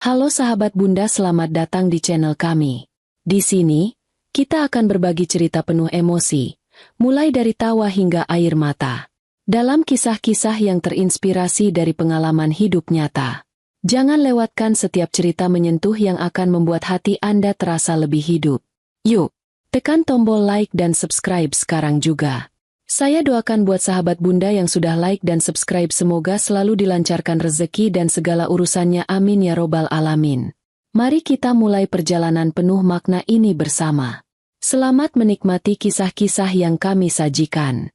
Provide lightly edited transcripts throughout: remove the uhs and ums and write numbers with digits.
Halo sahabat Bunda, selamat datang di channel kami. Di sini, kita akan berbagi cerita penuh emosi, mulai dari tawa hingga air mata. Dalam kisah-kisah yang terinspirasi dari pengalaman hidup nyata. Jangan lewatkan setiap cerita menyentuh yang akan membuat hati Anda terasa lebih hidup. Yuk, tekan tombol like dan subscribe sekarang juga. Saya doakan buat sahabat Bunda yang sudah like dan subscribe semoga selalu dilancarkan rezeki dan segala urusannya, amin ya robbal alamin. Mari kita mulai perjalanan penuh makna ini bersama. Selamat menikmati kisah-kisah yang kami sajikan.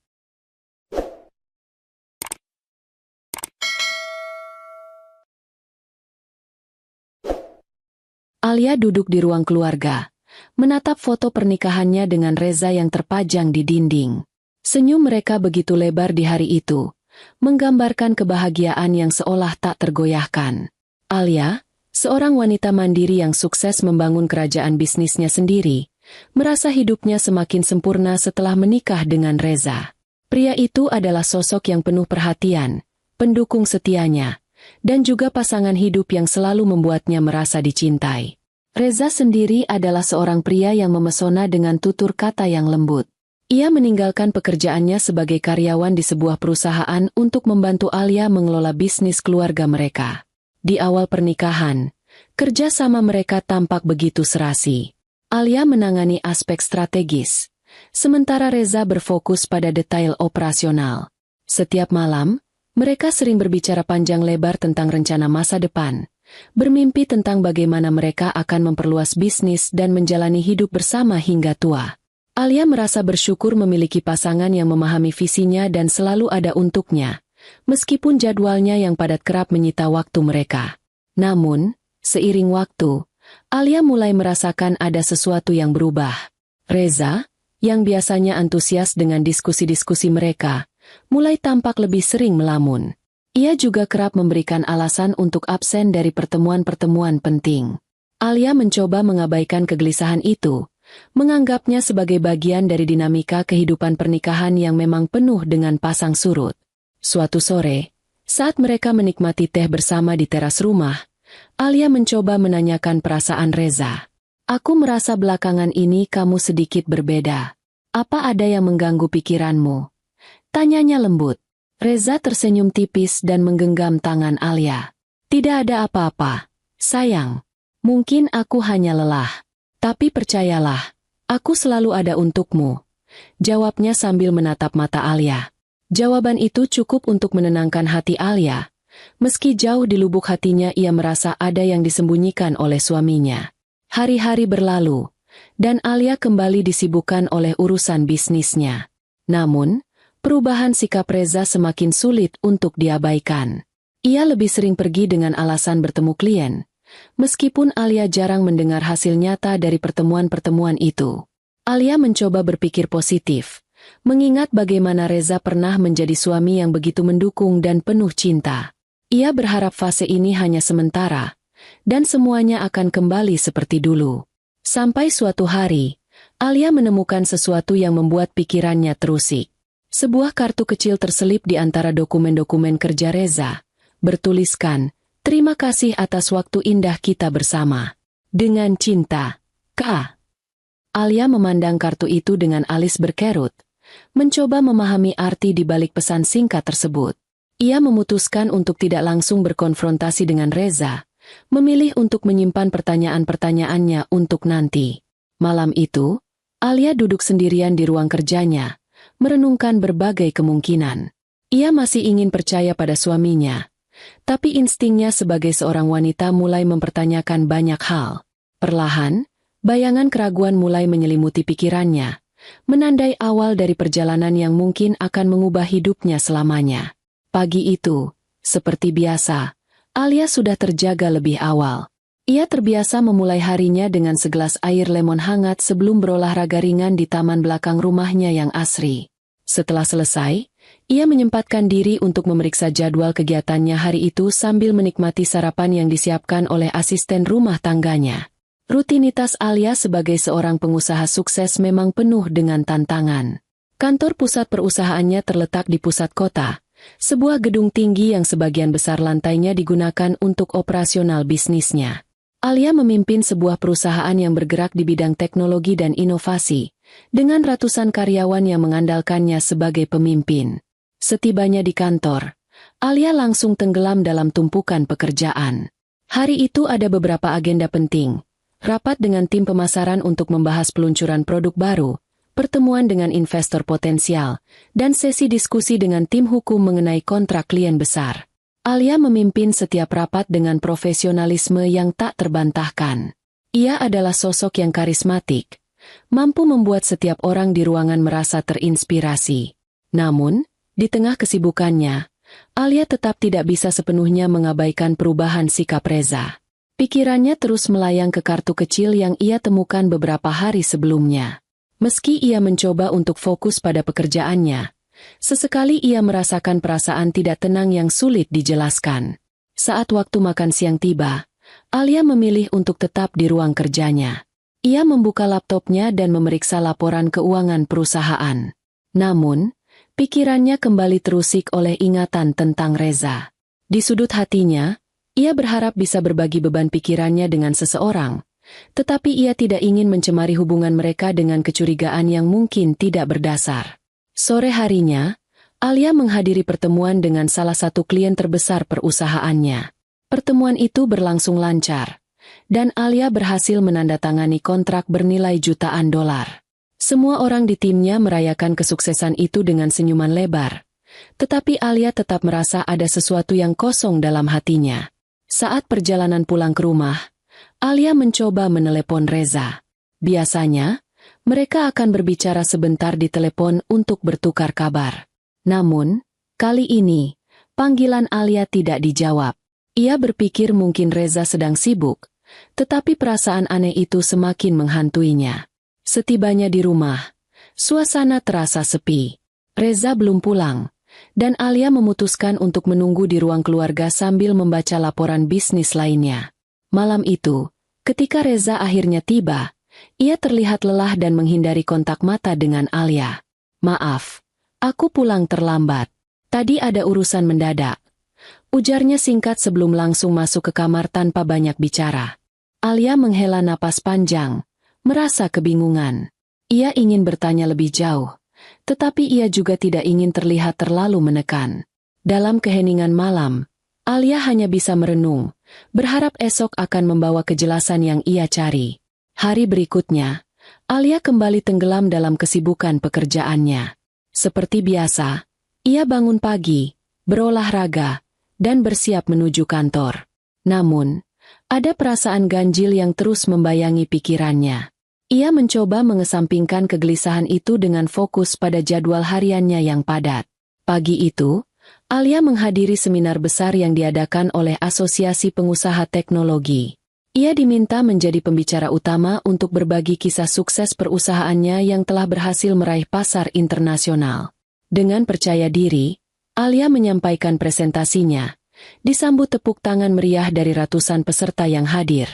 Alia duduk di ruang keluarga, menatap foto pernikahannya dengan Reza yang terpajang di dinding. Senyum mereka begitu lebar di hari itu, menggambarkan kebahagiaan yang seolah tak tergoyahkan. Alia, seorang wanita mandiri yang sukses membangun kerajaan bisnisnya sendiri, merasa hidupnya semakin sempurna setelah menikah dengan Reza. Pria itu adalah sosok yang penuh perhatian, pendukung setianya, dan juga pasangan hidup yang selalu membuatnya merasa dicintai. Reza sendiri adalah seorang pria yang memesona dengan tutur kata yang lembut. Ia meninggalkan pekerjaannya sebagai karyawan di sebuah perusahaan untuk membantu Alia mengelola bisnis keluarga mereka. Di awal pernikahan, kerjasama mereka tampak begitu serasi. Alia menangani aspek strategis, sementara Reza berfokus pada detail operasional. Setiap malam, mereka sering berbicara panjang lebar tentang rencana masa depan, bermimpi tentang bagaimana mereka akan memperluas bisnis dan menjalani hidup bersama hingga tua. Alia merasa bersyukur memiliki pasangan yang memahami visinya dan selalu ada untuknya, meskipun jadwalnya yang padat kerap menyita waktu mereka. Namun, seiring waktu, Alia mulai merasakan ada sesuatu yang berubah. Reza, yang biasanya antusias dengan diskusi-diskusi mereka, mulai tampak lebih sering melamun. Ia juga kerap memberikan alasan untuk absen dari pertemuan-pertemuan penting. Alia mencoba mengabaikan kegelisahan itu, menganggapnya sebagai bagian dari dinamika kehidupan pernikahan yang memang penuh dengan pasang surut. Suatu sore, saat mereka menikmati teh bersama di teras rumah, Alia mencoba menanyakan perasaan Reza. "Aku merasa belakangan ini kamu sedikit berbeda. Apa ada yang mengganggu pikiranmu?" tanyanya lembut. Reza tersenyum tipis dan menggenggam tangan Alia. "Tidak ada apa-apa, sayang. Mungkin aku hanya lelah. Tapi percayalah, aku selalu ada untukmu," jawabnya sambil menatap mata Alia. Jawaban itu cukup untuk menenangkan hati Alia. Meski jauh di lubuk hatinya ia merasa ada yang disembunyikan oleh suaminya. Hari-hari berlalu, dan Alia kembali disibukkan oleh urusan bisnisnya. Namun, perubahan sikap Reza semakin sulit untuk diabaikan. Ia lebih sering pergi dengan alasan bertemu klien, meskipun Alia jarang mendengar hasil nyata dari pertemuan-pertemuan itu. Alia mencoba berpikir positif, mengingat bagaimana Reza pernah menjadi suami yang begitu mendukung dan penuh cinta. Ia berharap fase ini hanya sementara, dan semuanya akan kembali seperti dulu. Sampai suatu hari, Alia menemukan sesuatu yang membuat pikirannya terusik. Sebuah kartu kecil terselip di antara dokumen-dokumen kerja Reza, bertuliskan, "Terima kasih atas waktu indah kita bersama. Dengan cinta, K." Alia memandang kartu itu dengan alis berkerut, mencoba memahami arti di balik pesan singkat tersebut. Ia memutuskan untuk tidak langsung berkonfrontasi dengan Reza, memilih untuk menyimpan pertanyaan-pertanyaannya untuk nanti. Malam itu, Alia duduk sendirian di ruang kerjanya, merenungkan berbagai kemungkinan. Ia masih ingin percaya pada suaminya, tapi instingnya sebagai seorang wanita mulai mempertanyakan banyak hal. Perlahan, bayangan keraguan mulai menyelimuti pikirannya, menandai awal dari perjalanan yang mungkin akan mengubah hidupnya selamanya. Pagi itu, seperti biasa, Alia sudah terjaga lebih awal. Ia terbiasa memulai harinya dengan segelas air lemon hangat sebelum berolahraga ringan di taman belakang rumahnya yang asri. Setelah selesai, ia menyempatkan diri untuk memeriksa jadwal kegiatannya hari itu sambil menikmati sarapan yang disiapkan oleh asisten rumah tangganya. Rutinitas Alia sebagai seorang pengusaha sukses memang penuh dengan tantangan. Kantor pusat perusahaannya terletak di pusat kota, sebuah gedung tinggi yang sebagian besar lantainya digunakan untuk operasional bisnisnya. Alia memimpin sebuah perusahaan yang bergerak di bidang teknologi dan inovasi, dengan ratusan karyawan yang mengandalkannya sebagai pemimpin. Setibanya di kantor, Alia langsung tenggelam dalam tumpukan pekerjaan. Hari itu ada beberapa agenda penting, rapat dengan tim pemasaran untuk membahas peluncuran produk baru, pertemuan dengan investor potensial, dan sesi diskusi dengan tim hukum mengenai kontrak klien besar. Alia memimpin setiap rapat dengan profesionalisme yang tak terbantahkan. Ia adalah sosok yang karismatik, mampu membuat setiap orang di ruangan merasa terinspirasi. Namun, di tengah kesibukannya, Alia tetap tidak bisa sepenuhnya mengabaikan perubahan sikap Reza. Pikirannya terus melayang ke kartu kecil yang ia temukan beberapa hari sebelumnya. Meski ia mencoba untuk fokus pada pekerjaannya, sesekali ia merasakan perasaan tidak tenang yang sulit dijelaskan. Saat waktu makan siang tiba, Alia memilih untuk tetap di ruang kerjanya. Ia membuka laptopnya dan memeriksa laporan keuangan perusahaan. Namun, pikirannya kembali terusik oleh ingatan tentang Reza. Di sudut hatinya, ia berharap bisa berbagi beban pikirannya dengan seseorang, tetapi ia tidak ingin mencemari hubungan mereka dengan kecurigaan yang mungkin tidak berdasar. Sore harinya, Alia menghadiri pertemuan dengan salah satu klien terbesar perusahaannya. Pertemuan itu berlangsung lancar, dan Alia berhasil menandatangani kontrak bernilai jutaan dolar. Semua orang di timnya merayakan kesuksesan itu dengan senyuman lebar, tetapi Alia tetap merasa ada sesuatu yang kosong dalam hatinya. Saat perjalanan pulang ke rumah, Alia mencoba menelepon Reza. Biasanya, mereka akan berbicara sebentar di telepon untuk bertukar kabar. Namun, kali ini, panggilan Alia tidak dijawab. Ia berpikir mungkin Reza sedang sibuk, tetapi perasaan aneh itu semakin menghantuinya. Setibanya di rumah, suasana terasa sepi. Reza belum pulang, dan Alia memutuskan untuk menunggu di ruang keluarga sambil membaca laporan bisnis lainnya. Malam itu, ketika Reza akhirnya tiba, ia terlihat lelah dan menghindari kontak mata dengan Alia. "Maaf, aku pulang terlambat. Tadi ada urusan mendadak," ujarnya singkat sebelum langsung masuk ke kamar tanpa banyak bicara. Alia menghela napas panjang, merasa kebingungan. Ia ingin bertanya lebih jauh, tetapi ia juga tidak ingin terlihat terlalu menekan. Dalam keheningan malam, Alia hanya bisa merenung, berharap esok akan membawa kejelasan yang ia cari. Hari berikutnya, Alia kembali tenggelam dalam kesibukan pekerjaannya. Seperti biasa, ia bangun pagi, berolahraga, dan bersiap menuju kantor. Namun, ada perasaan ganjil yang terus membayangi pikirannya. Ia mencoba mengesampingkan kegelisahan itu dengan fokus pada jadwal hariannya yang padat. Pagi itu, Alia menghadiri seminar besar yang diadakan oleh Asosiasi Pengusaha Teknologi. Ia diminta menjadi pembicara utama untuk berbagi kisah sukses perusahaannya yang telah berhasil meraih pasar internasional. Dengan percaya diri, Alia menyampaikan presentasinya, disambut tepuk tangan meriah dari ratusan peserta yang hadir.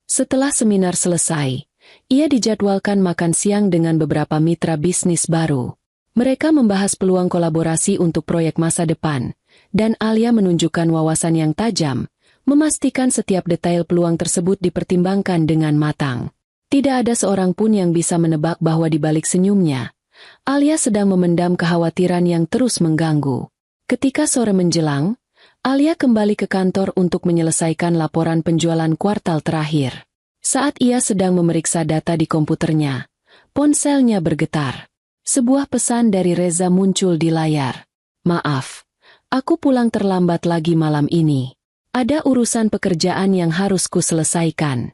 Setelah seminar selesai, ia dijadwalkan makan siang dengan beberapa mitra bisnis baru. Mereka membahas peluang kolaborasi untuk proyek masa depan, dan Alia menunjukkan wawasan yang tajam, memastikan setiap detail peluang tersebut dipertimbangkan dengan matang. Tidak ada seorang pun yang bisa menebak bahwa di balik senyumnya, Alia sedang memendam kekhawatiran yang terus mengganggu. Ketika sore menjelang, Alia kembali ke kantor untuk menyelesaikan laporan penjualan kuartal terakhir. Saat ia sedang memeriksa data di komputernya, ponselnya bergetar. Sebuah pesan dari Reza muncul di layar. "Maaf, aku pulang terlambat lagi malam ini. Ada urusan pekerjaan yang harus kuselesaikan."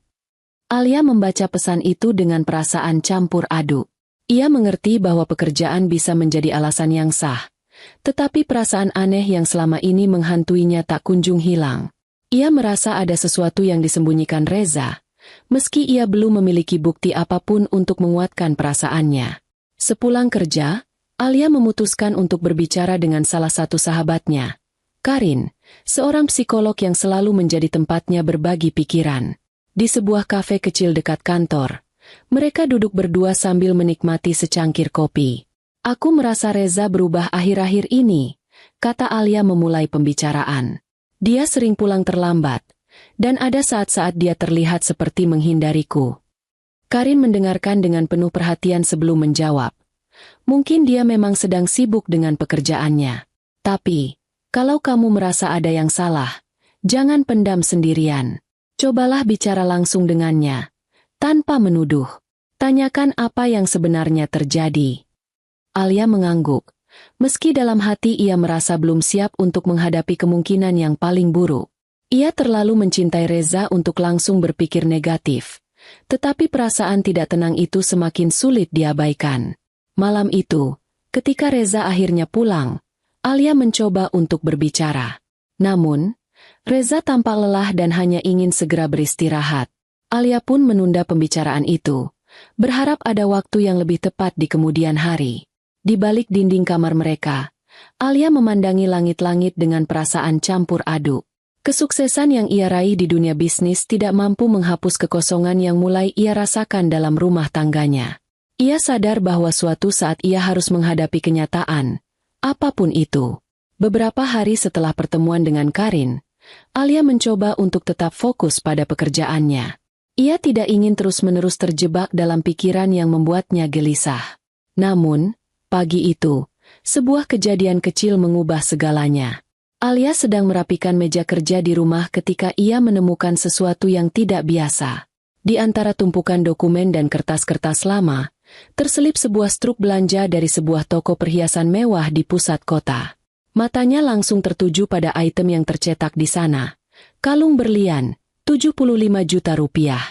Alia membaca pesan itu dengan perasaan campur aduk. Ia mengerti bahwa pekerjaan bisa menjadi alasan yang sah, tetapi perasaan aneh yang selama ini menghantuinya tak kunjung hilang. Ia merasa ada sesuatu yang disembunyikan Reza, meski ia belum memiliki bukti apapun untuk menguatkan perasaannya. Sepulang kerja, Alia memutuskan untuk berbicara dengan salah satu sahabatnya, Karin, seorang psikolog yang selalu menjadi tempatnya berbagi pikiran. Di sebuah kafe kecil dekat kantor, mereka duduk berdua sambil menikmati secangkir kopi. "Aku merasa Reza berubah akhir-akhir ini," kata Alia memulai pembicaraan. Dia sering pulang terlambat, dan ada saat-saat dia terlihat seperti menghindariku. Karin mendengarkan dengan penuh perhatian sebelum menjawab. Mungkin dia memang sedang sibuk dengan pekerjaannya. Tapi, kalau kamu merasa ada yang salah, jangan pendam sendirian. Cobalah bicara langsung dengannya, tanpa menuduh. Tanyakan apa yang sebenarnya terjadi. Alia mengangguk. Meski dalam hati ia merasa belum siap untuk menghadapi kemungkinan yang paling buruk. Ia terlalu mencintai Reza untuk langsung berpikir negatif. Tetapi perasaan tidak tenang itu semakin sulit diabaikan. Malam itu, ketika Reza akhirnya pulang, Alia mencoba untuk berbicara. Namun, Reza tampak lelah dan hanya ingin segera beristirahat. Alia pun menunda pembicaraan itu, berharap ada waktu yang lebih tepat di kemudian hari. Di balik dinding kamar mereka, Alia memandangi langit-langit dengan perasaan campur aduk. Kesuksesan yang ia raih di dunia bisnis tidak mampu menghapus kekosongan yang mulai ia rasakan dalam rumah tangganya. Ia sadar bahwa suatu saat ia harus menghadapi kenyataan, apapun itu. Beberapa hari setelah pertemuan dengan Karin, Alia mencoba untuk tetap fokus pada pekerjaannya. Ia tidak ingin terus-menerus terjebak dalam pikiran yang membuatnya gelisah. Namun, pagi itu, sebuah kejadian kecil mengubah segalanya. Alia sedang merapikan meja kerja di rumah ketika ia menemukan sesuatu yang tidak biasa. Di antara tumpukan dokumen dan kertas-kertas lama, terselip sebuah struk belanja dari sebuah toko perhiasan mewah di pusat kota. Matanya langsung tertuju pada item yang tercetak di sana. Kalung berlian, 75 juta rupiah.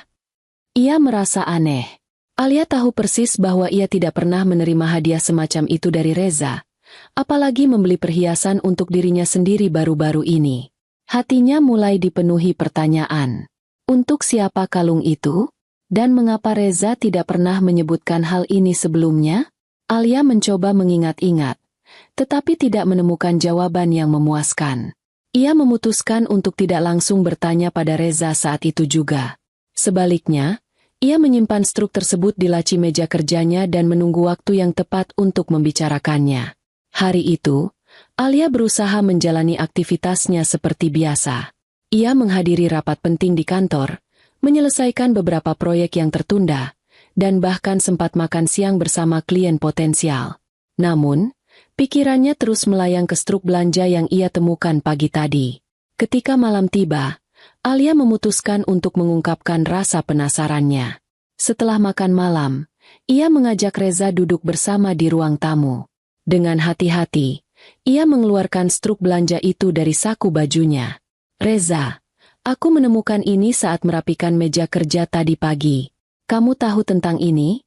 Ia merasa aneh. Alia tahu persis bahwa ia tidak pernah menerima hadiah semacam itu dari Reza, apalagi membeli perhiasan untuk dirinya sendiri baru-baru ini. Hatinya mulai dipenuhi pertanyaan. Untuk siapa kalung itu? Dan mengapa Reza tidak pernah menyebutkan hal ini sebelumnya? Alia mencoba mengingat-ingat, tetapi tidak menemukan jawaban yang memuaskan. Ia memutuskan untuk tidak langsung bertanya pada Reza saat itu juga. Sebaliknya, ia menyimpan struk tersebut di laci meja kerjanya dan menunggu waktu yang tepat untuk membicarakannya. Hari itu, Alia berusaha menjalani aktivitasnya seperti biasa. Ia menghadiri rapat penting di kantor, menyelesaikan beberapa proyek yang tertunda, dan bahkan sempat makan siang bersama klien potensial. Namun, pikirannya terus melayang ke struk belanja yang ia temukan pagi tadi. Ketika malam tiba, Alia memutuskan untuk mengungkapkan rasa penasarannya. Setelah makan malam, ia mengajak Reza duduk bersama di ruang tamu. Dengan hati-hati, ia mengeluarkan struk belanja itu dari saku bajunya. Reza, aku menemukan ini saat merapikan meja kerja tadi pagi. Kamu tahu tentang ini?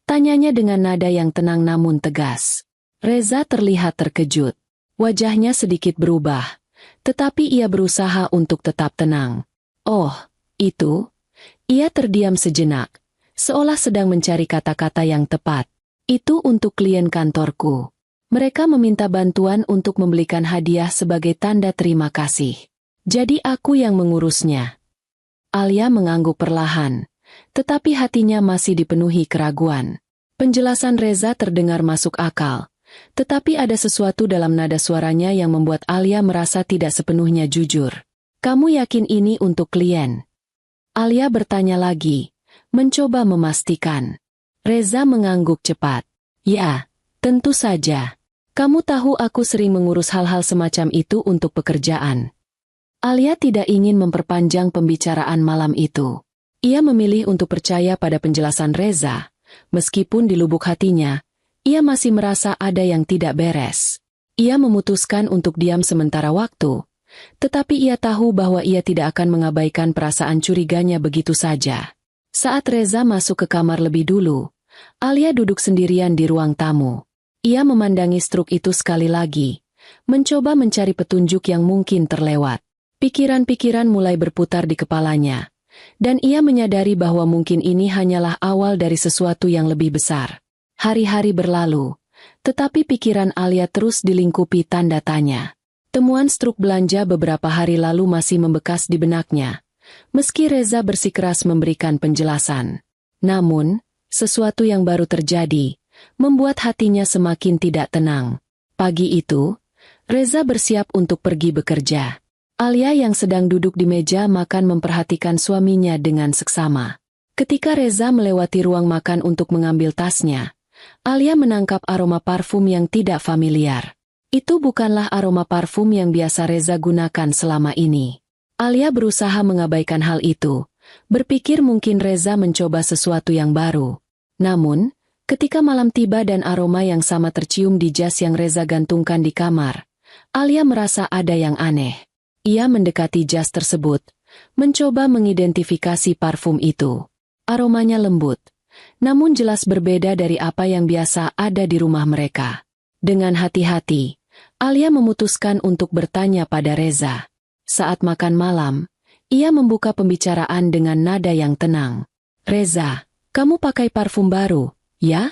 Tanyanya dengan nada yang tenang namun tegas. Reza terlihat terkejut. Wajahnya sedikit berubah. Tetapi ia berusaha untuk tetap tenang. Oh, itu? Ia terdiam sejenak, seolah sedang mencari kata-kata yang tepat. Itu untuk klien kantorku. Mereka meminta bantuan untuk membelikan hadiah sebagai tanda terima kasih. Jadi aku yang mengurusnya. Alia mengangguk perlahan, tetapi hatinya masih dipenuhi keraguan. Penjelasan Reza terdengar masuk akal. Tetapi ada sesuatu dalam nada suaranya yang membuat Alia merasa tidak sepenuhnya jujur. Kamu yakin ini untuk klien? Alia bertanya lagi, mencoba memastikan. Reza mengangguk cepat. Ya, tentu saja. Kamu tahu aku sering mengurus hal-hal semacam itu untuk pekerjaan. Alia tidak ingin memperpanjang pembicaraan malam itu. Ia memilih untuk percaya pada penjelasan Reza, meskipun di lubuk hatinya, ia masih merasa ada yang tidak beres. Ia memutuskan untuk diam sementara waktu, tetapi ia tahu bahwa ia tidak akan mengabaikan perasaan curiganya begitu saja. Saat Reza masuk ke kamar lebih dulu, Alia duduk sendirian di ruang tamu. Ia memandangi struk itu sekali lagi, mencoba mencari petunjuk yang mungkin terlewat. Pikiran-pikiran mulai berputar di kepalanya, dan ia menyadari bahwa mungkin ini hanyalah awal dari sesuatu yang lebih besar. Hari-hari berlalu, tetapi pikiran Alia terus dilingkupi tanda tanya. Temuan struk belanja beberapa hari lalu masih membekas di benaknya, meski Reza bersikeras memberikan penjelasan. Namun, sesuatu yang baru terjadi, membuat hatinya semakin tidak tenang. Pagi itu, Reza bersiap untuk pergi bekerja. Alia yang sedang duduk di meja makan memperhatikan suaminya dengan seksama. Ketika Reza melewati ruang makan untuk mengambil tasnya, Alia menangkap aroma parfum yang tidak familiar. Itu bukanlah aroma parfum yang biasa Reza gunakan selama ini. Alia berusaha mengabaikan hal itu, berpikir mungkin Reza mencoba sesuatu yang baru. Namun, ketika malam tiba dan aroma yang sama tercium di jas yang Reza gantungkan di kamar, Alia merasa ada yang aneh. Ia mendekati jas tersebut, mencoba mengidentifikasi parfum itu. Aromanya lembut, namun jelas berbeda dari apa yang biasa ada di rumah mereka. Dengan hati-hati, Alia memutuskan untuk bertanya pada Reza. Saat makan malam, ia membuka pembicaraan dengan nada yang tenang. "Reza, kamu pakai parfum baru, ya?"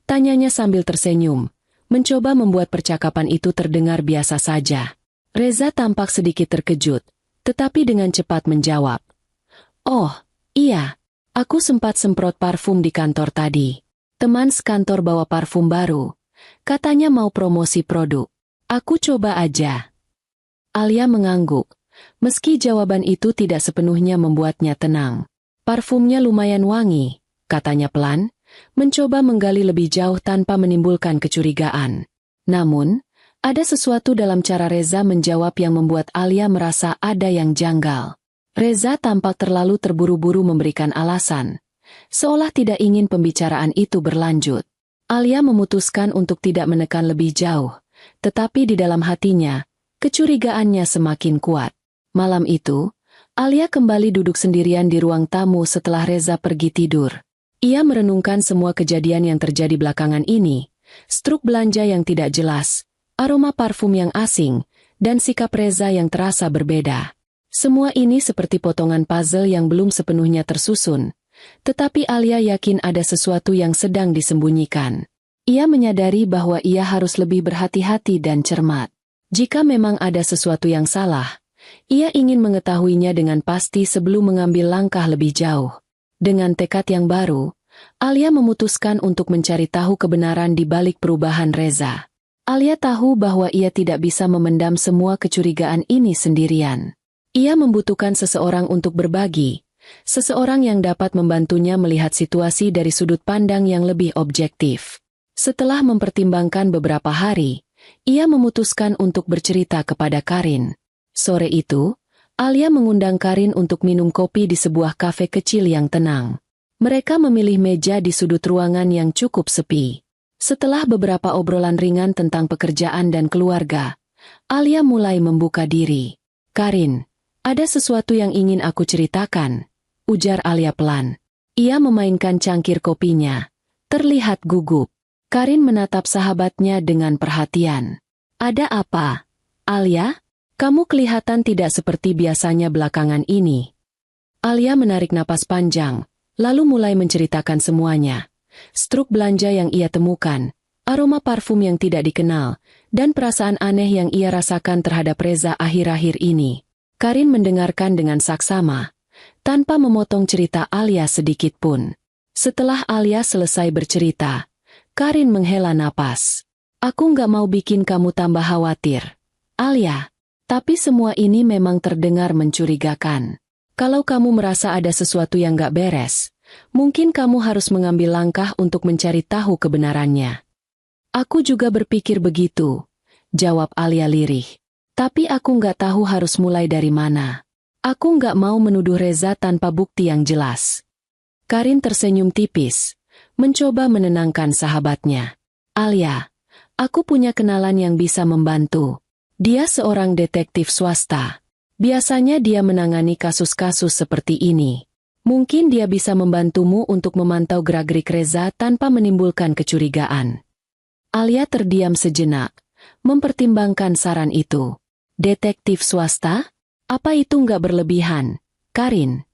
Tanyanya sambil tersenyum, mencoba membuat percakapan itu terdengar biasa saja. Reza tampak sedikit terkejut, tetapi dengan cepat menjawab. "Oh, iya. Aku sempat semprot parfum di kantor tadi. Teman sekantor bawa parfum baru. Katanya mau promosi produk. Aku coba aja." Alia mengangguk. Meski jawaban itu tidak sepenuhnya membuatnya tenang. "Parfumnya lumayan wangi," katanya pelan, mencoba menggali lebih jauh tanpa menimbulkan kecurigaan. Namun, ada sesuatu dalam cara Reza menjawab yang membuat Alia merasa ada yang janggal. Reza tampak terlalu terburu-buru memberikan alasan, seolah tidak ingin pembicaraan itu berlanjut. Alia memutuskan untuk tidak menekan lebih jauh, tetapi di dalam hatinya, kecurigaannya semakin kuat. Malam itu, Alia kembali duduk sendirian di ruang tamu setelah Reza pergi tidur. Ia merenungkan semua kejadian yang terjadi belakangan ini, struk belanja yang tidak jelas, aroma parfum yang asing, dan sikap Reza yang terasa berbeda. Semua ini seperti potongan puzzle yang belum sepenuhnya tersusun, tetapi Alia yakin ada sesuatu yang sedang disembunyikan. Ia menyadari bahwa ia harus lebih berhati-hati dan cermat. Jika memang ada sesuatu yang salah, ia ingin mengetahuinya dengan pasti sebelum mengambil langkah lebih jauh. Dengan tekad yang baru, Alia memutuskan untuk mencari tahu kebenaran di balik perubahan Reza. Alia tahu bahwa ia tidak bisa memendam semua kecurigaan ini sendirian. Ia membutuhkan seseorang untuk berbagi, seseorang yang dapat membantunya melihat situasi dari sudut pandang yang lebih objektif. Setelah mempertimbangkan beberapa hari, ia memutuskan untuk bercerita kepada Karin. Sore itu, Alia mengundang Karin untuk minum kopi di sebuah kafe kecil yang tenang. Mereka memilih meja di sudut ruangan yang cukup sepi. Setelah beberapa obrolan ringan tentang pekerjaan dan keluarga, Alia mulai membuka diri. "Karin, ada sesuatu yang ingin aku ceritakan," ujar Alia pelan. Ia memainkan cangkir kopinya, terlihat gugup. Karin menatap sahabatnya dengan perhatian. "Ada apa, Alia? Kamu kelihatan tidak seperti biasanya belakangan ini." Alia menarik napas panjang, lalu mulai menceritakan semuanya. Struk belanja yang ia temukan, aroma parfum yang tidak dikenal, dan perasaan aneh yang ia rasakan terhadap Reza akhir-akhir ini. Karin mendengarkan dengan saksama, tanpa memotong cerita Alia sedikit pun. Setelah Alia selesai bercerita, Karin menghela napas. "Aku nggak mau bikin kamu tambah khawatir, Alia. Tapi semua ini memang terdengar mencurigakan. Kalau kamu merasa ada sesuatu yang nggak beres, mungkin kamu harus mengambil langkah untuk mencari tahu kebenarannya." "Aku juga berpikir begitu," jawab Alia lirih. "Tapi aku nggak tahu harus mulai dari mana. Aku nggak mau menuduh Reza tanpa bukti yang jelas." Karin tersenyum tipis, mencoba menenangkan sahabatnya. "Alia, aku punya kenalan yang bisa membantu. Dia seorang detektif swasta. Biasanya dia menangani kasus-kasus seperti ini. Mungkin dia bisa membantumu untuk memantau gerak-gerik Reza tanpa menimbulkan kecurigaan." Alia terdiam sejenak, mempertimbangkan saran itu. "Detektif swasta? Apa itu nggak berlebihan, Karin?"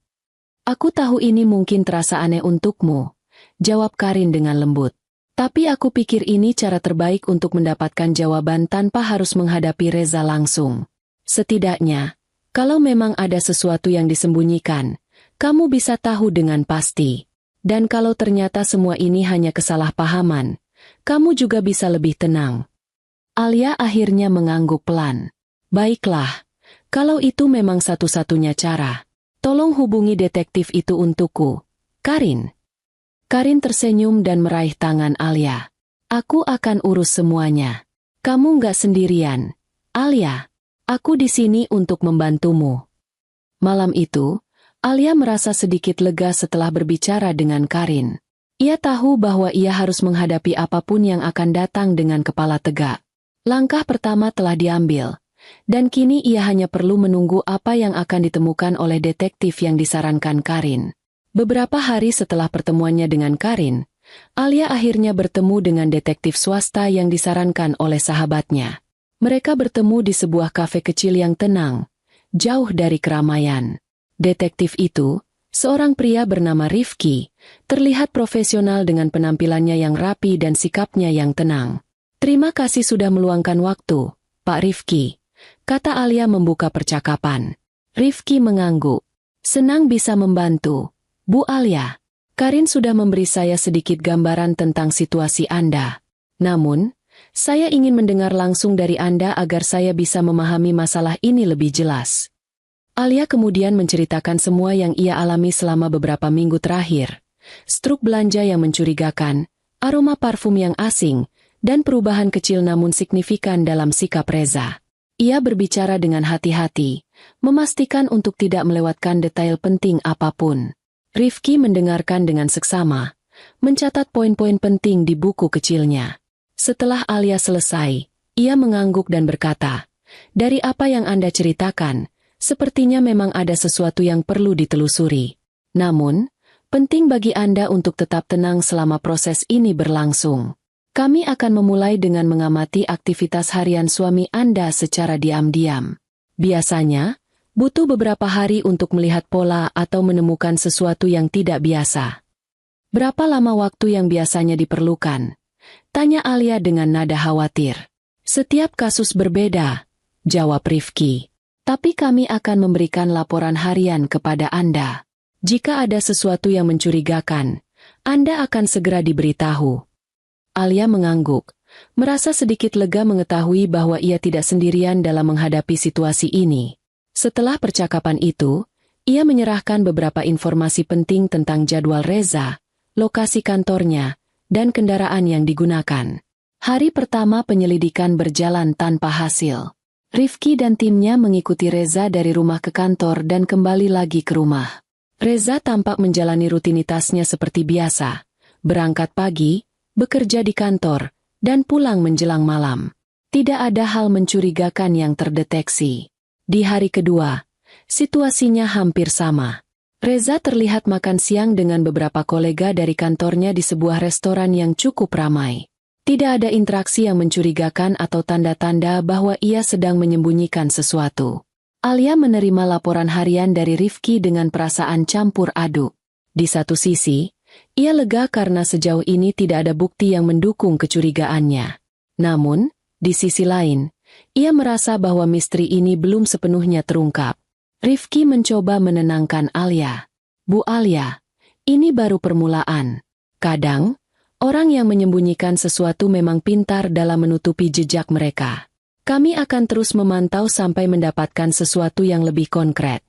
"Aku tahu ini mungkin terasa aneh untukmu," jawab Karin dengan lembut. "Tapi aku pikir ini cara terbaik untuk mendapatkan jawaban tanpa harus menghadapi Reza langsung. Setidaknya, kalau memang ada sesuatu yang disembunyikan, kamu bisa tahu dengan pasti. Dan kalau ternyata semua ini hanya kesalahpahaman, kamu juga bisa lebih tenang." Alia akhirnya mengangguk pelan. Baiklah, kalau itu memang satu-satunya cara, tolong hubungi detektif itu untukku, Karin. Karin tersenyum dan meraih tangan Alia. Aku akan urus semuanya. Kamu nggak sendirian, Alia. Aku di sini untuk membantumu. Malam itu, Alia merasa sedikit lega setelah berbicara dengan Karin. Ia tahu bahwa ia harus menghadapi apapun yang akan datang dengan kepala tegak. Langkah pertama telah diambil, dan kini ia hanya perlu menunggu apa yang akan ditemukan oleh detektif yang disarankan Karin. Beberapa hari setelah pertemuannya dengan Karin, Alia akhirnya bertemu dengan detektif swasta yang disarankan oleh sahabatnya. Mereka bertemu di sebuah kafe kecil yang tenang, jauh dari keramaian. Detektif itu, seorang pria bernama Rifki, terlihat profesional dengan penampilannya yang rapi dan sikapnya yang tenang. Terima kasih sudah meluangkan waktu, Pak Rifki, kata Alia membuka percakapan. Rifki mengangguk. Senang bisa membantu, Bu Alia. Karin sudah memberi saya sedikit gambaran tentang situasi Anda. Namun, saya ingin mendengar langsung dari Anda agar saya bisa memahami masalah ini lebih jelas. Alia kemudian menceritakan semua yang ia alami selama beberapa minggu terakhir. Struk belanja yang mencurigakan, aroma parfum yang asing, dan perubahan kecil namun signifikan dalam sikap Reza. Ia berbicara dengan hati-hati, memastikan untuk tidak melewatkan detail penting apapun. Rifki mendengarkan dengan seksama, mencatat poin-poin penting di buku kecilnya. Setelah Alia selesai, ia mengangguk dan berkata, "Dari apa yang Anda ceritakan, sepertinya memang ada sesuatu yang perlu ditelusuri. Namun, penting bagi Anda untuk tetap tenang selama proses ini berlangsung. Kami akan memulai dengan mengamati aktivitas harian suami Anda secara diam-diam. Biasanya, butuh beberapa hari untuk melihat pola atau menemukan sesuatu yang tidak biasa." "Berapa lama waktu yang biasanya diperlukan?" tanya Alia dengan nada khawatir. "Setiap kasus berbeda," jawab Rifki. "Tapi kami akan memberikan laporan harian kepada Anda. Jika ada sesuatu yang mencurigakan, Anda akan segera diberitahu." Alia mengangguk, merasa sedikit lega mengetahui bahwa ia tidak sendirian dalam menghadapi situasi ini. Setelah percakapan itu, ia menyerahkan beberapa informasi penting tentang jadwal Reza, lokasi kantornya, dan kendaraan yang digunakan. Hari pertama penyelidikan berjalan tanpa hasil. Rifki dan timnya mengikuti Reza dari rumah ke kantor dan kembali lagi ke rumah. Reza tampak menjalani rutinitasnya seperti biasa, berangkat pagi, bekerja di kantor, dan pulang menjelang malam. Tidak ada hal mencurigakan yang terdeteksi. Di hari kedua, situasinya hampir sama. Reza terlihat makan siang dengan beberapa kolega dari kantornya di sebuah restoran yang cukup ramai. Tidak ada interaksi yang mencurigakan atau tanda-tanda bahwa ia sedang menyembunyikan sesuatu. Alia menerima laporan harian dari Rifki dengan perasaan campur aduk. Di satu sisi, ia lega karena sejauh ini tidak ada bukti yang mendukung kecurigaannya. Namun, di sisi lain, ia merasa bahwa misteri ini belum sepenuhnya terungkap. Rifki mencoba menenangkan Alia. "Bu Alia, ini baru permulaan. Kadang, orang yang menyembunyikan sesuatu memang pintar dalam menutupi jejak mereka. Kami akan terus memantau sampai mendapatkan sesuatu yang lebih konkret."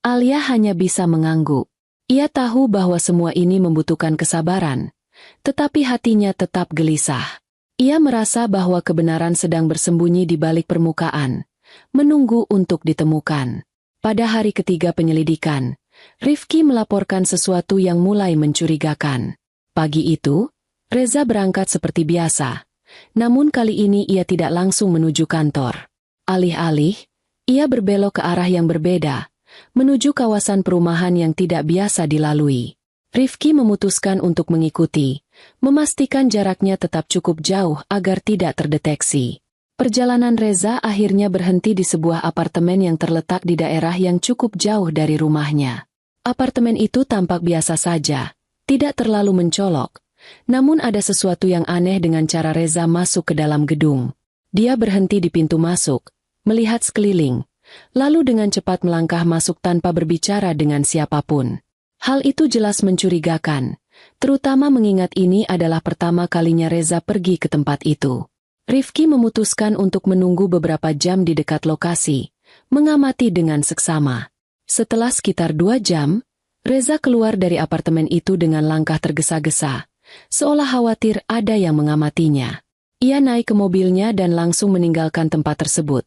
Alia hanya bisa mengangguk. Ia tahu bahwa semua ini membutuhkan kesabaran, tetapi hatinya tetap gelisah. Ia merasa bahwa kebenaran sedang bersembunyi di balik permukaan, menunggu untuk ditemukan. Pada hari ketiga penyelidikan, Rifki melaporkan sesuatu yang mulai mencurigakan. Pagi itu, Reza berangkat seperti biasa, namun kali ini ia tidak langsung menuju kantor. Alih-alih, ia berbelok ke arah yang berbeda, menuju kawasan perumahan yang tidak biasa dilalui. Rifki memutuskan untuk mengikuti, memastikan jaraknya tetap cukup jauh agar tidak terdeteksi. Perjalanan Reza akhirnya berhenti di sebuah apartemen yang terletak di daerah yang cukup jauh dari rumahnya. Apartemen itu tampak biasa saja, tidak terlalu mencolok, namun ada sesuatu yang aneh dengan cara Reza masuk ke dalam gedung. Dia berhenti di pintu masuk, melihat sekeliling, lalu dengan cepat melangkah masuk tanpa berbicara dengan siapapun. Hal itu jelas mencurigakan, terutama mengingat ini adalah pertama kalinya Reza pergi ke tempat itu. Rifki memutuskan untuk menunggu beberapa jam di dekat lokasi, mengamati dengan seksama. Setelah sekitar 2 jam, Reza keluar dari apartemen itu dengan langkah tergesa-gesa, seolah khawatir ada yang mengamatinya. Ia naik ke mobilnya dan langsung meninggalkan tempat tersebut,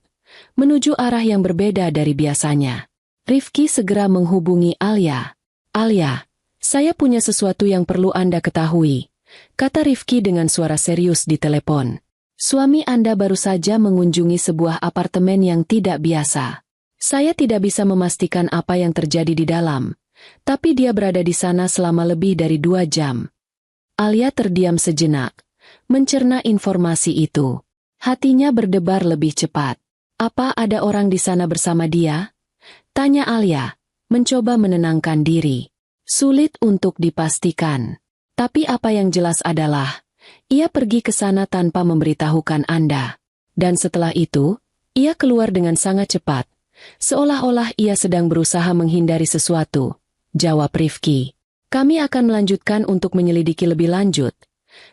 menuju arah yang berbeda dari biasanya. Rifki segera menghubungi Alia. "Alia, saya punya sesuatu yang perlu Anda ketahui," kata Rifki dengan suara serius di telepon. "Suami Anda baru saja mengunjungi sebuah apartemen yang tidak biasa. Saya tidak bisa memastikan apa yang terjadi di dalam, tapi dia berada di sana selama lebih dari 2 jam. Alia terdiam sejenak, mencerna informasi itu. Hatinya berdebar lebih cepat. "Apa ada orang di sana bersama dia?" tanya Alia, mencoba menenangkan diri. Sulit untuk dipastikan. Tapi apa yang jelas adalah, ia pergi ke sana tanpa memberitahukan Anda. Dan setelah itu, ia keluar dengan sangat cepat, seolah-olah ia sedang berusaha menghindari sesuatu, jawab Rifki. "Kami akan melanjutkan untuk menyelidiki lebih lanjut.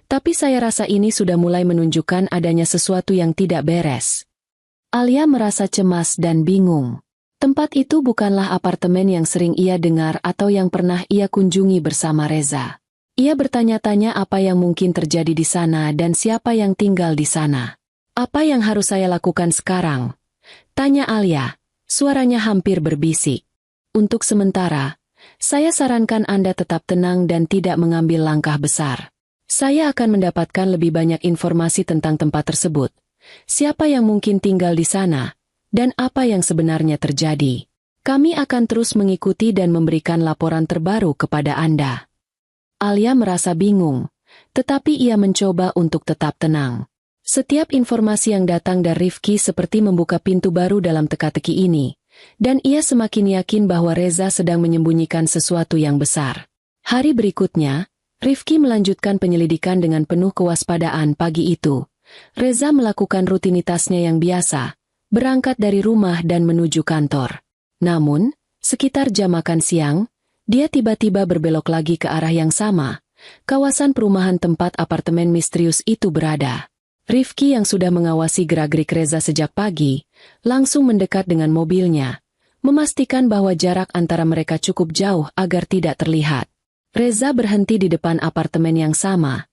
Tapi saya rasa ini sudah mulai menunjukkan adanya sesuatu yang tidak beres." Alia merasa cemas dan bingung. Tempat itu bukanlah apartemen yang sering ia dengar atau yang pernah ia kunjungi bersama Reza. Ia bertanya-tanya apa yang mungkin terjadi di sana dan siapa yang tinggal di sana. "Apa yang harus saya lakukan sekarang?" tanya Alia, suaranya hampir berbisik. "Untuk sementara, saya sarankan Anda tetap tenang dan tidak mengambil langkah besar. Saya akan mendapatkan lebih banyak informasi tentang tempat tersebut, siapa yang mungkin tinggal di sana, dan apa yang sebenarnya terjadi. Kami akan terus mengikuti dan memberikan laporan terbaru kepada Anda." Alia merasa bingung, tetapi ia mencoba untuk tetap tenang. Setiap informasi yang datang dari Rifki seperti membuka pintu baru dalam teka-teki ini, dan ia semakin yakin bahwa Reza sedang menyembunyikan sesuatu yang besar. Hari berikutnya, Rifki melanjutkan penyelidikan dengan penuh kewaspadaan. Pagi itu, Reza melakukan rutinitasnya yang biasa, berangkat dari rumah dan menuju kantor. Namun, sekitar jam makan siang, dia tiba-tiba berbelok lagi ke arah yang sama, kawasan perumahan tempat apartemen misterius itu berada. Rifki yang sudah mengawasi gerak-gerik Reza sejak pagi, langsung mendekat dengan mobilnya, memastikan bahwa jarak antara mereka cukup jauh agar tidak terlihat. Reza berhenti di depan apartemen yang sama,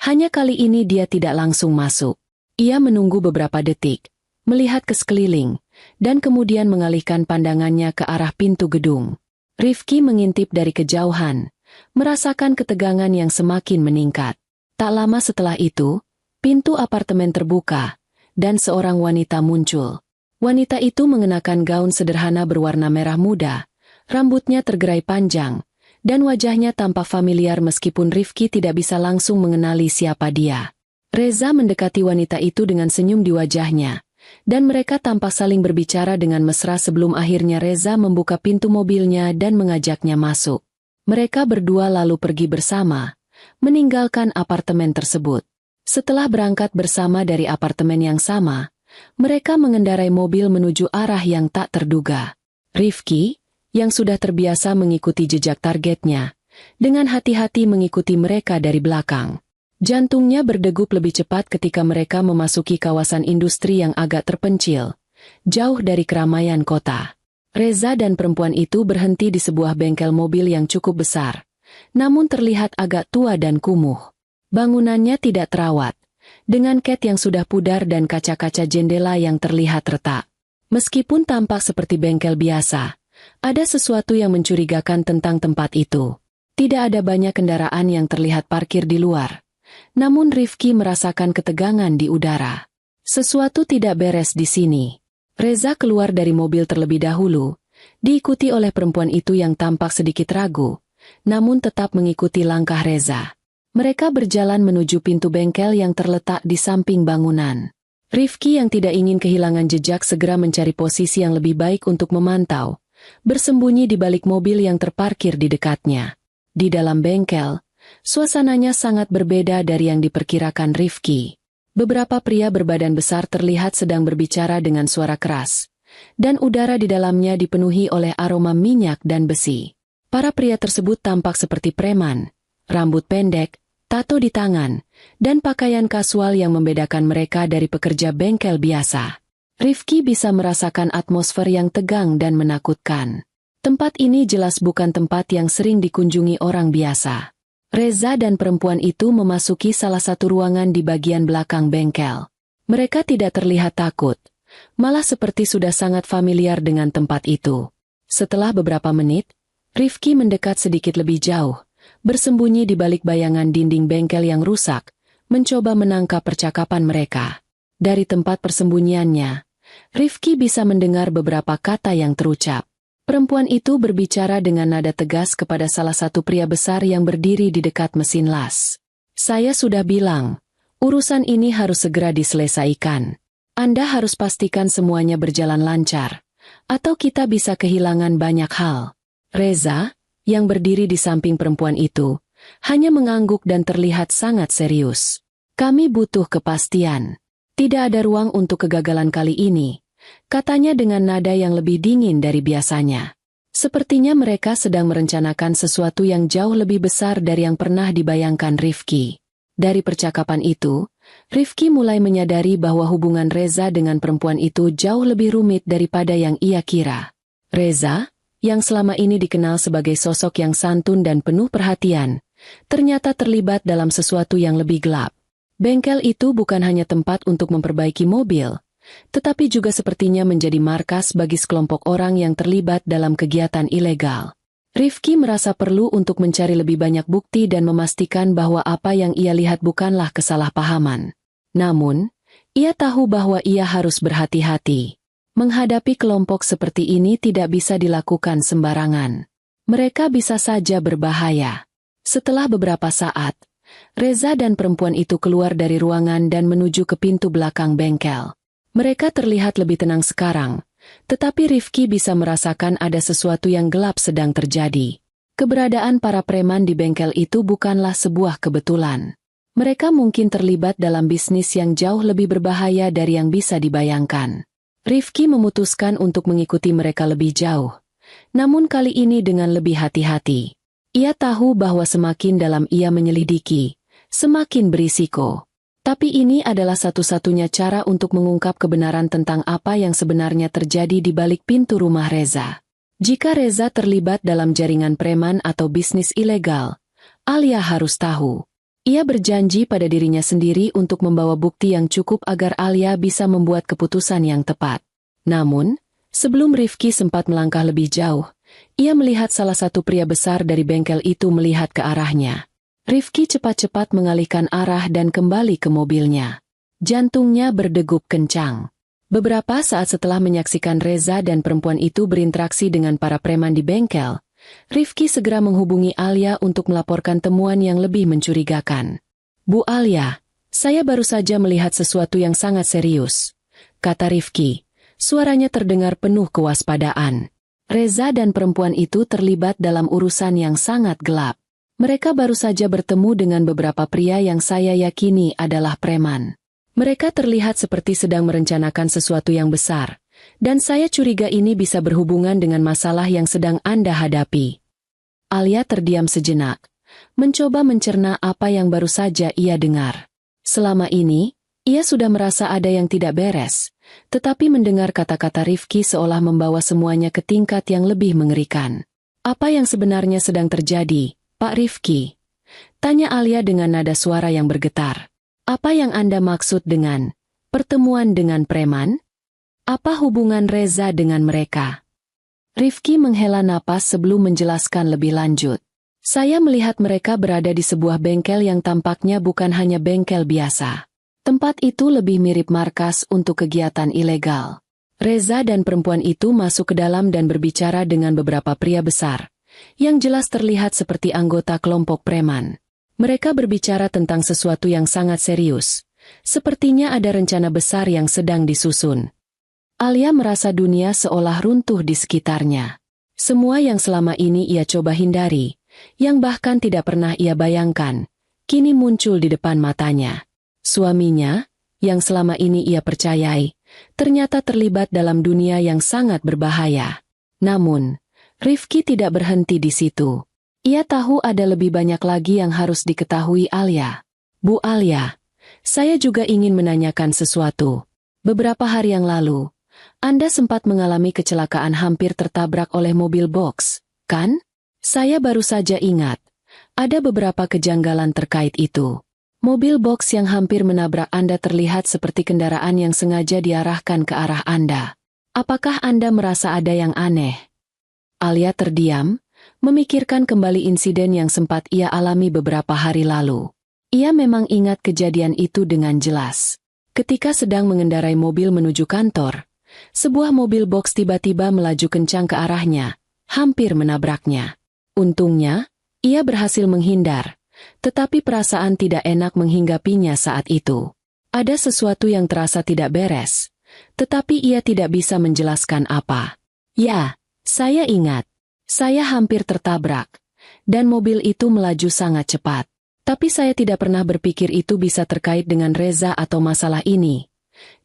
hanya kali ini dia tidak langsung masuk. Ia menunggu beberapa detik, melihat ke sekeliling, dan kemudian mengalihkan pandangannya ke arah pintu gedung. Rifki mengintip dari kejauhan, merasakan ketegangan yang semakin meningkat. Tak lama setelah itu, pintu apartemen terbuka, dan seorang wanita muncul. Wanita itu mengenakan gaun sederhana berwarna merah muda, rambutnya tergerai panjang, dan wajahnya tampak familiar meskipun Rifki tidak bisa langsung mengenali siapa dia. Reza mendekati wanita itu dengan senyum di wajahnya, dan mereka tampak saling berbicara dengan mesra sebelum akhirnya Reza membuka pintu mobilnya dan mengajaknya masuk. Mereka berdua lalu pergi bersama, meninggalkan apartemen tersebut. Setelah berangkat bersama dari apartemen yang sama, mereka mengendarai mobil menuju arah yang tak terduga. Rifki, yang sudah terbiasa mengikuti jejak targetnya, dengan hati-hati mengikuti mereka dari belakang. Jantungnya berdegup lebih cepat ketika mereka memasuki kawasan industri yang agak terpencil, jauh dari keramaian kota. Reza dan perempuan itu berhenti di sebuah bengkel mobil yang cukup besar, namun terlihat agak tua dan kumuh. Bangunannya tidak terawat, dengan cat yang sudah pudar dan kaca-kaca jendela yang terlihat retak. Meskipun tampak seperti bengkel biasa, ada sesuatu yang mencurigakan tentang tempat itu. Tidak ada banyak kendaraan yang terlihat parkir di luar. Namun Rifki merasakan ketegangan di udara. Sesuatu tidak beres di sini. Reza keluar dari mobil terlebih dahulu, diikuti oleh perempuan itu yang tampak sedikit ragu, namun tetap mengikuti langkah Reza. Mereka berjalan menuju pintu bengkel yang terletak di samping bangunan. Rifki yang tidak ingin kehilangan jejak segera mencari posisi yang lebih baik untuk memantau, bersembunyi di balik mobil yang terparkir di dekatnya. Di dalam bengkel, suasananya sangat berbeda dari yang diperkirakan Rifki. Beberapa pria berbadan besar terlihat sedang berbicara dengan suara keras, dan udara di dalamnya dipenuhi oleh aroma minyak dan besi. Para pria tersebut tampak seperti preman, rambut pendek, tato di tangan, dan pakaian kasual yang membedakan mereka dari pekerja bengkel biasa. Rifki bisa merasakan atmosfer yang tegang dan menakutkan. Tempat ini jelas bukan tempat yang sering dikunjungi orang biasa. Reza dan perempuan itu memasuki salah satu ruangan di bagian belakang bengkel. Mereka tidak terlihat takut, malah seperti sudah sangat familiar dengan tempat itu. Setelah beberapa menit, Rifki mendekat sedikit lebih jauh, bersembunyi di balik bayangan dinding bengkel yang rusak, mencoba menangkap percakapan mereka. Dari tempat persembunyiannya, Rifki bisa mendengar beberapa kata yang terucap. Perempuan itu berbicara dengan nada tegas kepada salah satu pria besar yang berdiri di dekat mesin las. Saya sudah bilang, urusan ini harus segera diselesaikan. Anda harus pastikan semuanya berjalan lancar, atau kita bisa kehilangan banyak hal. Reza, yang berdiri di samping perempuan itu, hanya mengangguk dan terlihat sangat serius. Kami butuh kepastian. Tidak ada ruang untuk kegagalan kali ini, katanya dengan nada yang lebih dingin dari biasanya. Sepertinya mereka sedang merencanakan sesuatu yang jauh lebih besar dari yang pernah dibayangkan Rifki. Dari percakapan itu, Rifki mulai menyadari bahwa hubungan Reza dengan perempuan itu jauh lebih rumit daripada yang ia kira. Reza, yang selama ini dikenal sebagai sosok yang santun dan penuh perhatian, ternyata terlibat dalam sesuatu yang lebih gelap. Bengkel itu bukan hanya tempat untuk memperbaiki mobil, tetapi juga sepertinya menjadi markas bagi sekelompok orang yang terlibat dalam kegiatan ilegal. Rifki merasa perlu untuk mencari lebih banyak bukti dan memastikan bahwa apa yang ia lihat bukanlah kesalahpahaman. Namun, ia tahu bahwa ia harus berhati-hati. Menghadapi kelompok seperti ini tidak bisa dilakukan sembarangan. Mereka bisa saja berbahaya. Setelah beberapa saat, Reza dan perempuan itu keluar dari ruangan dan menuju ke pintu belakang bengkel. Mereka terlihat lebih tenang sekarang, tetapi Rifki bisa merasakan ada sesuatu yang gelap sedang terjadi. Keberadaan para preman di bengkel itu bukanlah sebuah kebetulan. Mereka mungkin terlibat dalam bisnis yang jauh lebih berbahaya dari yang bisa dibayangkan. Rifki memutuskan untuk mengikuti mereka lebih jauh, namun kali ini dengan lebih hati-hati. Ia tahu bahwa semakin dalam ia menyelidiki, semakin berisiko. Tapi ini adalah satu-satunya cara untuk mengungkap kebenaran tentang apa yang sebenarnya terjadi di balik pintu rumah Reza. Jika Reza terlibat dalam jaringan preman atau bisnis ilegal, Alia harus tahu. Ia berjanji pada dirinya sendiri untuk membawa bukti yang cukup agar Alia bisa membuat keputusan yang tepat. Namun, sebelum Rifki sempat melangkah lebih jauh, ia melihat salah satu pria besar dari bengkel itu melihat ke arahnya. Rifki cepat-cepat mengalihkan arah dan kembali ke mobilnya. Jantungnya berdegup kencang. Beberapa saat setelah menyaksikan Reza dan perempuan itu berinteraksi dengan para preman di bengkel, Rifki segera menghubungi Alia untuk melaporkan temuan yang lebih mencurigakan. Bu Alia, saya baru saja melihat sesuatu yang sangat serius, kata Rifki. Suaranya terdengar penuh kewaspadaan. Reza dan perempuan itu terlibat dalam urusan yang sangat gelap. Mereka baru saja bertemu dengan beberapa pria yang saya yakini adalah preman. Mereka terlihat seperti sedang merencanakan sesuatu yang besar, dan saya curiga ini bisa berhubungan dengan masalah yang sedang Anda hadapi. Alia terdiam sejenak, mencoba mencerna apa yang baru saja ia dengar. Selama ini, ia sudah merasa ada yang tidak beres, tetapi mendengar kata-kata Rifki seolah membawa semuanya ke tingkat yang lebih mengerikan. Apa yang sebenarnya sedang terjadi, Pak Rifki? Tanya Alia dengan nada suara yang bergetar. Apa yang Anda maksud dengan pertemuan dengan preman? Apa hubungan Reza dengan mereka? Rifki menghela napas sebelum menjelaskan lebih lanjut. Saya melihat mereka berada di sebuah bengkel yang tampaknya bukan hanya bengkel biasa. Tempat itu lebih mirip markas untuk kegiatan ilegal. Reza dan perempuan itu masuk ke dalam dan berbicara dengan beberapa pria besar, yang jelas terlihat seperti anggota kelompok preman. Mereka berbicara tentang sesuatu yang sangat serius. Sepertinya ada rencana besar yang sedang disusun. Alia merasa dunia seolah runtuh di sekitarnya. Semua yang selama ini ia coba hindari, yang bahkan tidak pernah ia bayangkan, kini muncul di depan matanya. Suaminya, yang selama ini ia percayai, ternyata terlibat dalam dunia yang sangat berbahaya. Namun, Rifki tidak berhenti di situ. Ia tahu ada lebih banyak lagi yang harus diketahui Alia. Bu Alia, saya juga ingin menanyakan sesuatu. Beberapa hari yang lalu, Anda sempat mengalami kecelakaan hampir tertabrak oleh mobil box, kan? Saya baru saja ingat. Ada beberapa kejanggalan terkait itu. Mobil box yang hampir menabrak Anda terlihat seperti kendaraan yang sengaja diarahkan ke arah Anda. Apakah Anda merasa ada yang aneh? Alia terdiam, memikirkan kembali insiden yang sempat ia alami beberapa hari lalu. Ia memang ingat kejadian itu dengan jelas. Ketika sedang mengendarai mobil menuju kantor, sebuah mobil box tiba-tiba melaju kencang ke arahnya, hampir menabraknya. Untungnya, ia berhasil menghindar, tetapi perasaan tidak enak menghinggapinya saat itu. Ada sesuatu yang terasa tidak beres, tetapi ia tidak bisa menjelaskan apa. Ya, saya ingat. Saya hampir tertabrak, dan mobil itu melaju sangat cepat. Tapi saya tidak pernah berpikir itu bisa terkait dengan Reza atau masalah ini.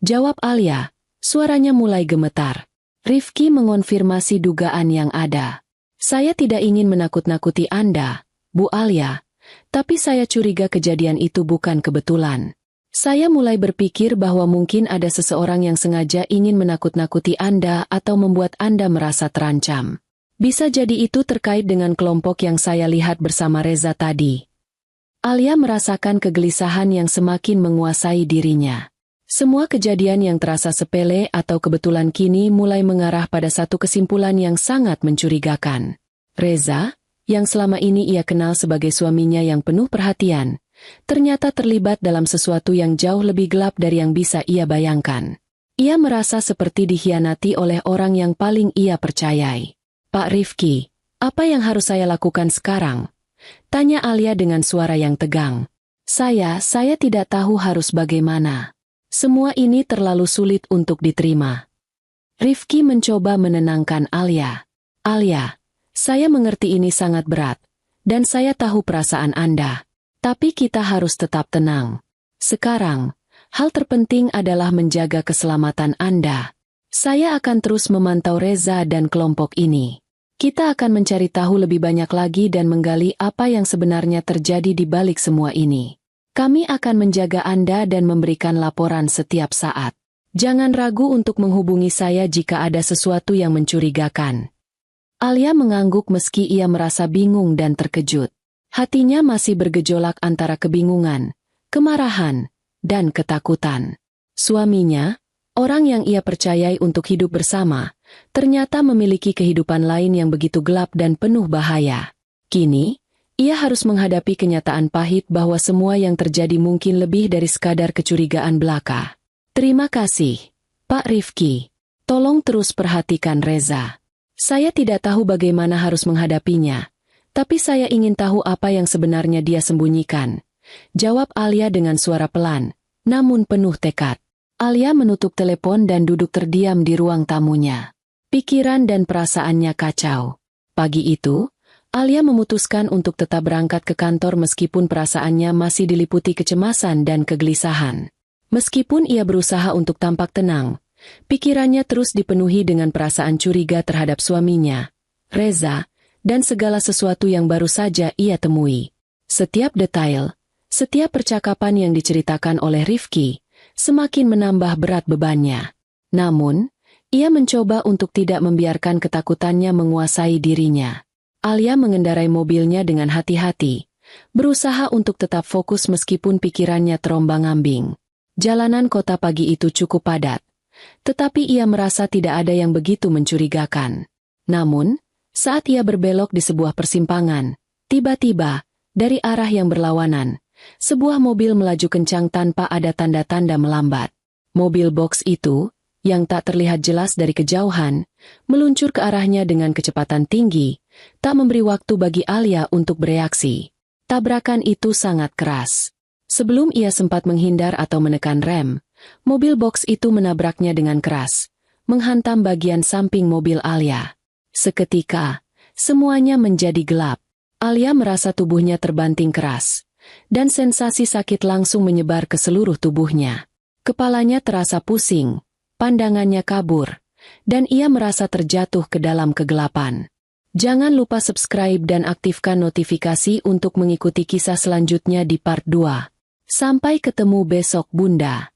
Jawab Alia, suaranya mulai gemetar. Rifki mengonfirmasi dugaan yang ada. Saya tidak ingin menakut-nakuti Anda, Bu Alia, tapi saya curiga kejadian itu bukan kebetulan. Saya mulai berpikir bahwa mungkin ada seseorang yang sengaja ingin menakut-nakuti Anda atau membuat Anda merasa terancam. Bisa jadi itu terkait dengan kelompok yang saya lihat bersama Reza tadi. Alia merasakan kegelisahan yang semakin menguasai dirinya. Semua kejadian yang terasa sepele atau kebetulan kini mulai mengarah pada satu kesimpulan yang sangat mencurigakan. Reza, yang selama ini ia kenal sebagai suaminya yang penuh perhatian, ternyata terlibat dalam sesuatu yang jauh lebih gelap dari yang bisa ia bayangkan. Ia merasa seperti dikhianati oleh orang yang paling ia percayai. Pak Rifki, apa yang harus saya lakukan sekarang? Tanya Alia dengan suara yang tegang. Saya tidak tahu harus bagaimana. Semua ini terlalu sulit untuk diterima. Rifki mencoba menenangkan Alia. Alia, saya mengerti ini sangat berat, dan saya tahu perasaan Anda. Tapi kita harus tetap tenang. Sekarang, hal terpenting adalah menjaga keselamatan Anda. Saya akan terus memantau Reza dan kelompok ini. Kita akan mencari tahu lebih banyak lagi dan menggali apa yang sebenarnya terjadi di balik semua ini. Kami akan menjaga Anda dan memberikan laporan setiap saat. Jangan ragu untuk menghubungi saya jika ada sesuatu yang mencurigakan. Alia mengangguk meski ia merasa bingung dan terkejut. Hatinya masih bergejolak antara kebingungan, kemarahan, dan ketakutan. Suaminya, orang yang ia percayai untuk hidup bersama, ternyata memiliki kehidupan lain yang begitu gelap dan penuh bahaya. Kini, ia harus menghadapi kenyataan pahit bahwa semua yang terjadi mungkin lebih dari sekadar kecurigaan belaka. Terima kasih, Pak Rifki. Tolong terus perhatikan Reza. Saya tidak tahu bagaimana harus menghadapinya, tapi saya ingin tahu apa yang sebenarnya dia sembunyikan. Jawab Alia dengan suara pelan, namun penuh tekad. Alia menutup telepon dan duduk terdiam di ruang tamunya. Pikiran dan perasaannya kacau. Pagi itu, Alia memutuskan untuk tetap berangkat ke kantor meskipun perasaannya masih diliputi kecemasan dan kegelisahan. Meskipun ia berusaha untuk tampak tenang, pikirannya terus dipenuhi dengan perasaan curiga terhadap suaminya, Reza, dan segala sesuatu yang baru saja ia temui. Setiap detail, setiap percakapan yang diceritakan oleh Rifki, semakin menambah berat bebannya. Namun, ia mencoba untuk tidak membiarkan ketakutannya menguasai dirinya. Alia mengendarai mobilnya dengan hati-hati, berusaha untuk tetap fokus meskipun pikirannya terombang-ambing. Jalanan kota pagi itu cukup padat, tetapi ia merasa tidak ada yang begitu mencurigakan. Namun, saat ia berbelok di sebuah persimpangan, tiba-tiba, dari arah yang berlawanan, sebuah mobil melaju kencang tanpa ada tanda-tanda melambat. Mobil box itu, yang tak terlihat jelas dari kejauhan, meluncur ke arahnya dengan kecepatan tinggi, tak memberi waktu bagi Alia untuk bereaksi. Tabrakan itu sangat keras. Sebelum ia sempat menghindar atau menekan rem, mobil box itu menabraknya dengan keras, menghantam bagian samping mobil Alia. Seketika, semuanya menjadi gelap. Alia merasa tubuhnya terbanting keras, dan sensasi sakit langsung menyebar ke seluruh tubuhnya. Kepalanya terasa pusing, pandangannya kabur, dan ia merasa terjatuh ke dalam kegelapan. Jangan lupa subscribe dan aktifkan notifikasi untuk mengikuti kisah selanjutnya di part 2. Sampai ketemu besok, Bunda.